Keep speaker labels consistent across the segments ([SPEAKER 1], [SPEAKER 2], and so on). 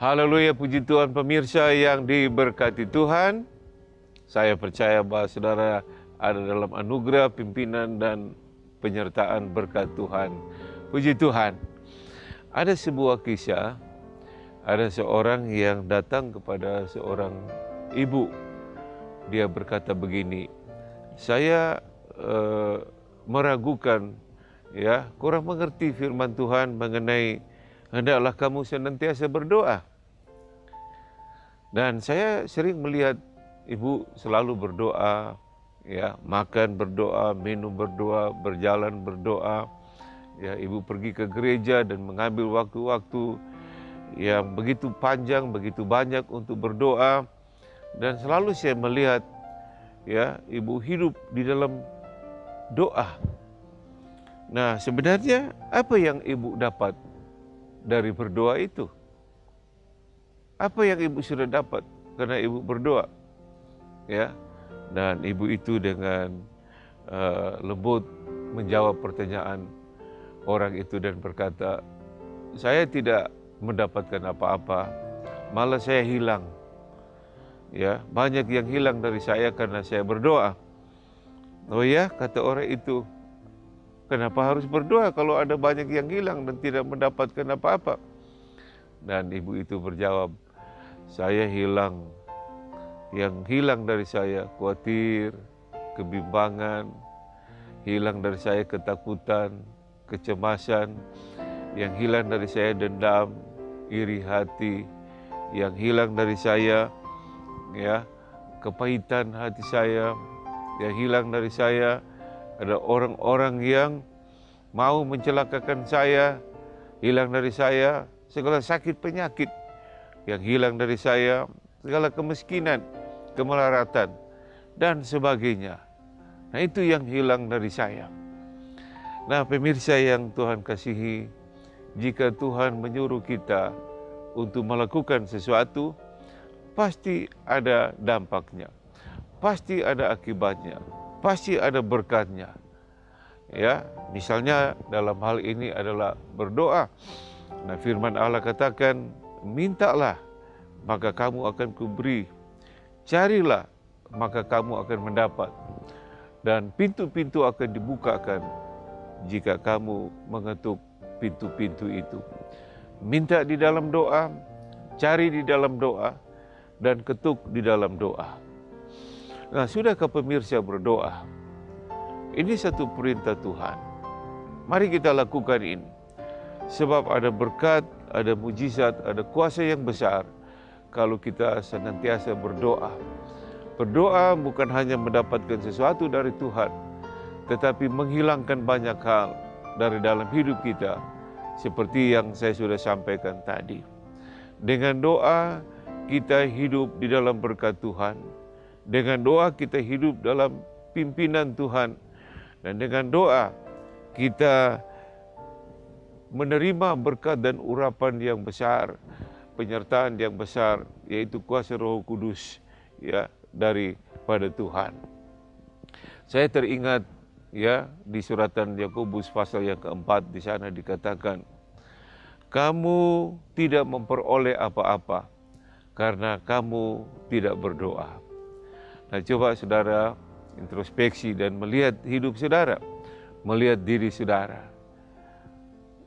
[SPEAKER 1] Haleluya, puji Tuhan pemirsa yang diberkati Tuhan. Saya percaya bahwa saudara ada dalam anugerah, pimpinan, dan penyertaan berkat Tuhan. Puji Tuhan. Ada sebuah kisah, ada seorang yang datang kepada seorang ibu. Dia berkata begini, saya meragukan, kurang mengerti firman Tuhan mengenai hendaklah kamu senantiasa berdoa. Dan saya sering melihat ibu selalu berdoa, makan berdoa, minum berdoa, berjalan berdoa. Ibu pergi ke gereja dan mengambil waktu-waktu yang begitu panjang, begitu banyak untuk berdoa. Dan selalu saya melihat, ibu hidup di dalam doa. Nah, sebenarnya apa yang ibu dapat dari berdoa itu? Apa yang ibu sudah dapat karena ibu berdoa? Dan ibu itu dengan lembut menjawab pertanyaan orang itu dan berkata, saya tidak mendapatkan apa-apa, malah saya hilang. Banyak yang hilang dari saya karena saya berdoa. Oh ya, kata orang itu, kenapa harus berdoa kalau ada banyak yang hilang dan tidak mendapatkan apa-apa? Dan ibu itu berjawab, saya hilang. Yang hilang dari saya khawatir, kebimbangan, hilang dari saya ketakutan, kecemasan, yang hilang dari saya dendam, iri hati, yang hilang dari saya kepahitan hati saya, yang hilang dari saya ada orang-orang yang mau mencelakakan saya, hilang dari saya segala sakit penyakit, yang hilang dari saya segala kemiskinan, kemelaratan, dan sebagainya. Nah, itu yang hilang dari saya. Nah, pemirsa yang Tuhan kasihi, jika Tuhan menyuruh kita untuk melakukan sesuatu, pasti ada dampaknya, pasti ada akibatnya, pasti ada berkatnya. Misalnya dalam hal ini adalah berdoa. Nah, firman Allah katakan, mintalah maka kamu akan kuberi, carilah maka kamu akan mendapat, dan pintu-pintu akan dibukakan jika kamu mengetuk pintu-pintu itu. Minta di dalam doa, cari di dalam doa, dan ketuk di dalam doa. Nah, sudahkah pemirsa berdoa? Ini satu perintah Tuhan. Mari kita lakukan ini. Sebab ada berkat, ada mujizat, ada kuasa yang besar kalau kita senantiasa berdoa. Berdoa bukan hanya mendapatkan sesuatu dari Tuhan, tetapi menghilangkan banyak hal dari dalam hidup kita, seperti yang saya sudah sampaikan tadi. Dengan doa, kita hidup di dalam berkat Tuhan. Dengan doa, kita hidup dalam pimpinan Tuhan. Dan dengan doa, kita menerima berkat dan urapan yang besar, penyertaan yang besar, yaitu kuasa Roh Kudus daripada Tuhan. Saya teringat di suratan Yakobus pasal yang keempat, di sana dikatakan, kamu tidak memperoleh apa-apa karena kamu tidak berdoa. Nah, coba saudara introspeksi dan melihat hidup saudara, melihat diri saudara.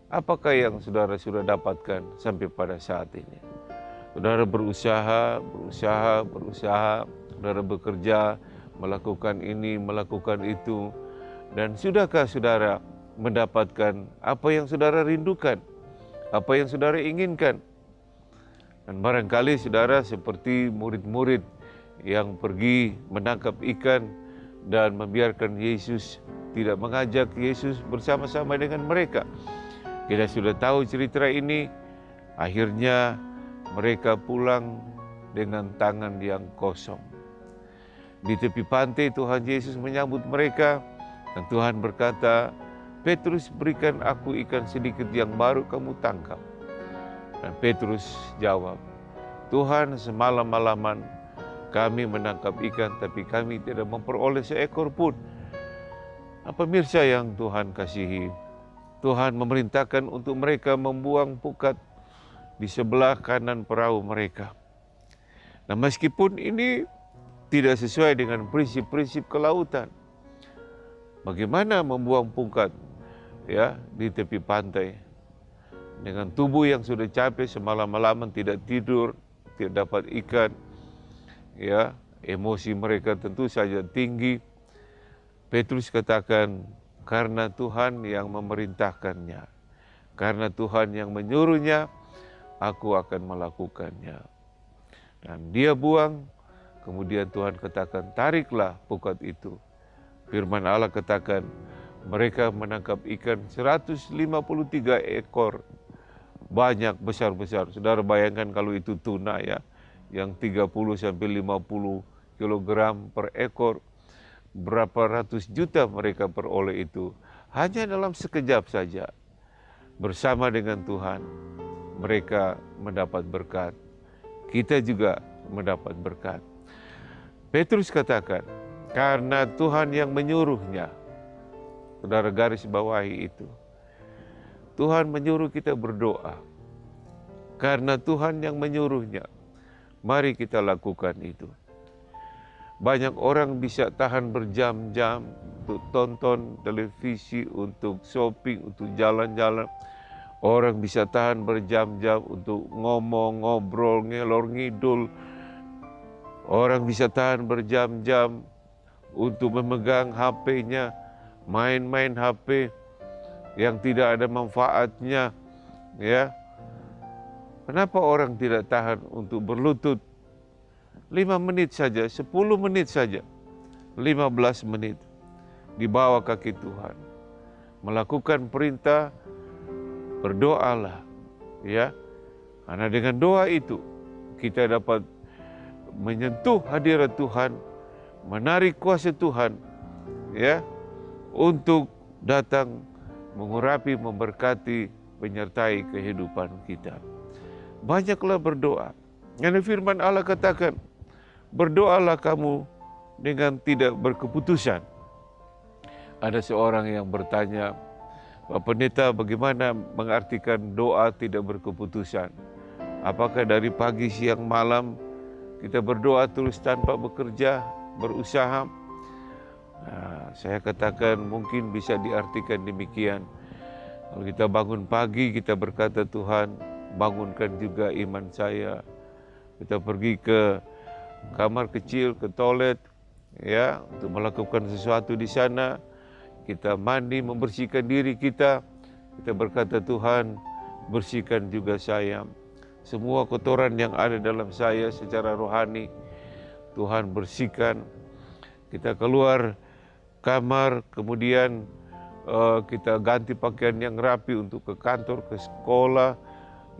[SPEAKER 1] Apakah yang saudara sudah dapatkan sampai pada saat ini? Saudara berusaha, saudara bekerja, melakukan ini, melakukan itu. Dan sudahkah saudara mendapatkan apa yang saudara rindukan, apa yang saudara inginkan? Dan barangkali saudara seperti murid-murid yang pergi menangkap ikan dan membiarkan Yesus, tidak mengajak Yesus bersama-sama dengan mereka. Kita sudah tahu cerita ini, akhirnya mereka pulang dengan tangan yang kosong. Di tepi pantai Tuhan Yesus menyambut mereka, dan Tuhan berkata, Petrus, berikan aku ikan sedikit yang baru kamu tangkap. Dan Petrus jawab, Tuhan, semalam-malaman kami menangkap ikan, tapi kami tidak memperoleh seekor pun. Pemirsa yang Tuhan kasihi, Tuhan memerintahkan untuk mereka membuang pukat di sebelah kanan perahu mereka. Nah, meskipun ini tidak sesuai dengan prinsip-prinsip kelautan, bagaimana membuang pukat ya di tepi pantai dengan tubuh yang sudah capek semalam-malaman tidak tidur, tidak dapat ikan, ya, emosi mereka tentu saja tinggi. Petrus katakan, karena Tuhan yang memerintahkannya, karena Tuhan yang menyuruhnya, aku akan melakukannya. Dan dia buang, kemudian Tuhan katakan, tariklah pukat itu. Firman Allah katakan, mereka menangkap ikan 153 ekor, banyak, besar-besar. Saudara bayangkan kalau itu tuna ya, yang 30 sampai 50 kilogram per ekor, berapa ratus juta mereka peroleh itu. Hanya dalam sekejap saja, bersama dengan Tuhan, mereka mendapat berkat. Kita juga mendapat berkat. Petrus katakan, karena Tuhan yang menyuruhnya. Saudara garis bawahi itu. Tuhan menyuruh kita berdoa. Karena Tuhan yang menyuruhnya, mari kita lakukan itu. Banyak orang bisa tahan berjam-jam untuk tonton televisi, untuk shopping, untuk jalan-jalan. Orang bisa tahan berjam-jam untuk ngomong, ngobrol, ngelor ngidul. Orang bisa tahan berjam-jam untuk memegang HP-nya, main-main HP yang tidak ada manfaatnya, ya. Kenapa orang tidak tahan untuk berlutut 5 menit saja, 10 menit saja, 15 menit di bawah kaki Tuhan, melakukan perintah, berdoalah, ya. Karena dengan doa itu kita dapat menyentuh hadirat Tuhan, menarik kuasa Tuhan, ya, untuk datang mengurapi, memberkati, menyertai kehidupan kita. Banyaklah berdoa. Karena firman Allah katakan, berdoalah kamu dengan tidak berkeputusan. Ada seorang yang bertanya, Pak Pendeta, bagaimana mengartikan doa tidak berkeputusan? Apakah dari pagi, siang, malam kita berdoa terus tanpa bekerja, berusaha? Nah, saya katakan mungkin bisa diartikan demikian. Kalau kita bangun pagi, kita berkata, Tuhan, bangunkan juga iman saya. Kita pergi ke kamar kecil, ke toilet, ya, untuk melakukan sesuatu di sana. Kita mandi, membersihkan diri kita. Kita berkata, Tuhan, bersihkan juga saya. Semua kotoran yang ada dalam saya secara rohani, Tuhan bersihkan. Kita keluar kamar, kemudian kita ganti pakaian yang rapi untuk ke kantor, ke sekolah,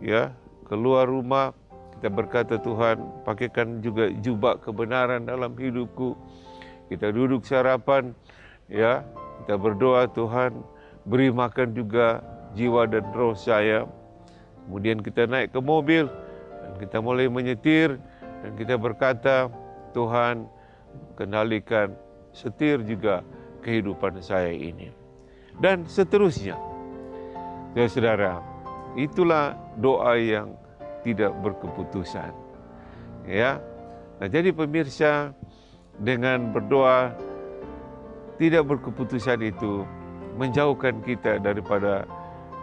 [SPEAKER 1] ya, keluar rumah. Kita berkata, Tuhan, pakaikan juga jubah kebenaran dalam hidupku. Kita duduk sarapan, ya, kita berdoa, Tuhan, beri makan juga jiwa dan roh saya. Kemudian kita naik ke mobil dan kita mulai menyetir dan kita berkata, Tuhan, kendalikan, setir juga kehidupan saya ini. Dan seterusnya. Saudara, itulah doa yang tidak berkeputusan. Ya. Nah, jadi pemirsa, dengan berdoa tidak berkeputusan itu menjauhkan kita daripada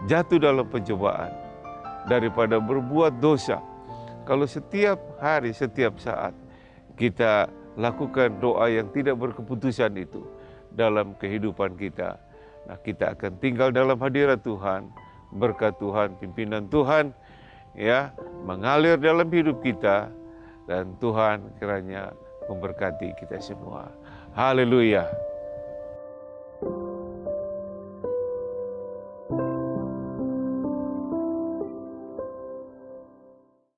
[SPEAKER 1] jatuh dalam pencobaan, daripada berbuat dosa. Kalau setiap hari, setiap saat kita lakukan doa yang tidak berkeputusan itu dalam kehidupan kita, nah, kita akan tinggal dalam hadirat Tuhan, berkat Tuhan, pimpinan Tuhan, ya, mengalir dalam hidup kita, dan Tuhan kiranya memberkati kita semua. Haleluya.